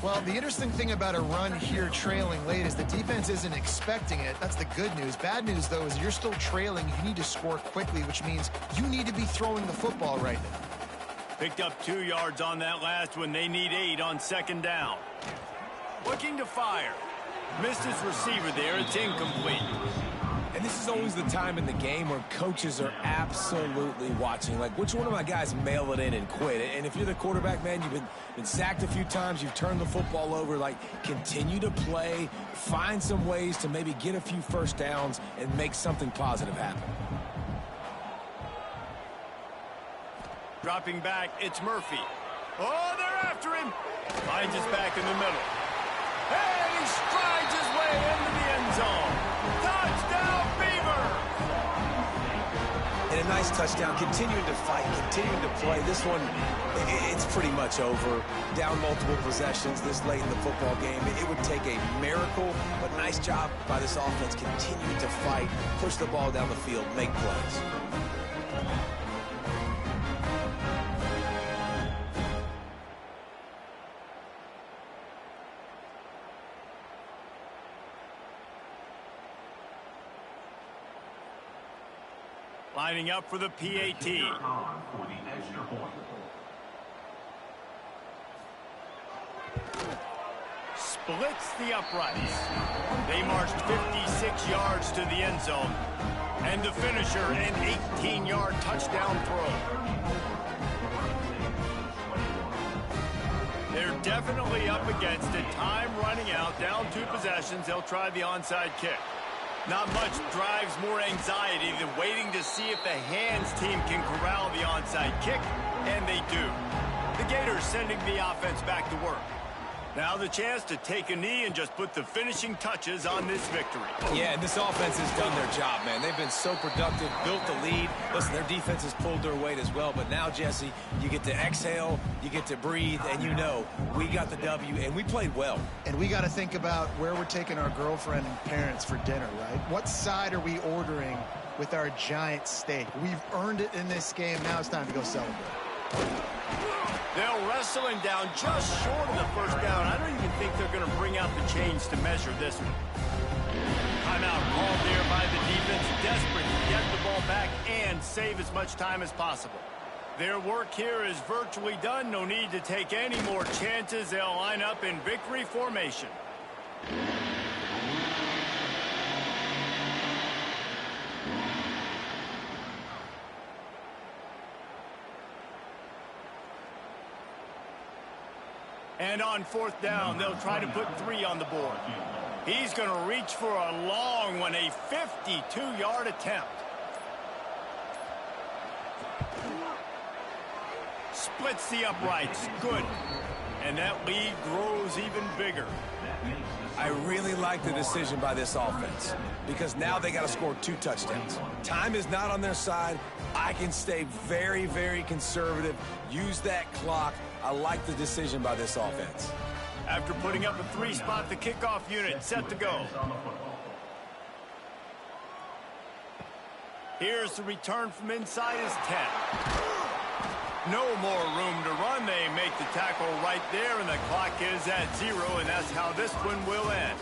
Well, the interesting thing about a run here trailing late is the defense isn't expecting it. That's the good news. Bad news, though, is you're still trailing. You need to score quickly, which means you need to be throwing the football right now. Picked up 2 yards on that last one. They need 8 on 2nd down. Looking to fire. Missed his receiver there. It's incomplete. And this is always the time in the game where coaches are absolutely watching. Like, which one of my guys mail it in and quit? And if you're the quarterback, man, you've been sacked a few times, you've turned the football over, like, continue to play, find some ways to maybe get a few first downs and make something positive happen. Dropping back, it's Murphy. Oh, they're after him. Finds his back in the middle. And he strides his way into the end zone. Touchdown, Beaver! And a nice touchdown, continuing to fight, continuing to play. This one, it's pretty much over. Down multiple possessions this late in the football game. It would take a miracle, but nice job by this offense. Continue to fight, push the ball down the field, make plays. Lining up for the PAT. For the extra point. Splits the uprights. They marched 56 yards to the end zone. And the finisher, an 18-yard touchdown throw. They're definitely up against it. Time running out. Down 2 possessions. They'll try the onside kick. Not much drives more anxiety than waiting to see if the hands team can corral the onside kick, and they do. The Gators sending the offense back to work. Now the chance to take a knee and just put the finishing touches on this victory. Yeah, and this offense has done their job, man. They've been so productive, built the lead. Listen, their defense has pulled their weight as well, but now, Jesse, you get to exhale, you get to breathe, and you know we got the W, and we played well. And we got to think about where we're taking our girlfriend and parents for dinner, right? What side are we ordering with our giant steak? We've earned it in this game. Now it's time to go celebrate. They'll wrestle him down just short of the first down. I don't even think they're going to bring out the chains to measure this one. Timeout called there by the defense, desperate to get the ball back and save as much time as possible. Their work here is virtually done. No need to take any more chances. They'll line up in victory formation. And on fourth down, they'll try to put 3 on the board. He's going to reach for a long one, a 52-yard attempt. Splits the uprights. Good. And that lead grows even bigger. I really like the decision by this offense because now they got to score 2 touchdowns. Time is not on their side. I can stay very, very conservative, use that clock. I like the decision by this offense. After putting up a 3 spot, the kickoff unit set to go. Here's the return from inside his 10. No more room to run. They make the tackle right there, and the clock is at 0, and that's how this one will end.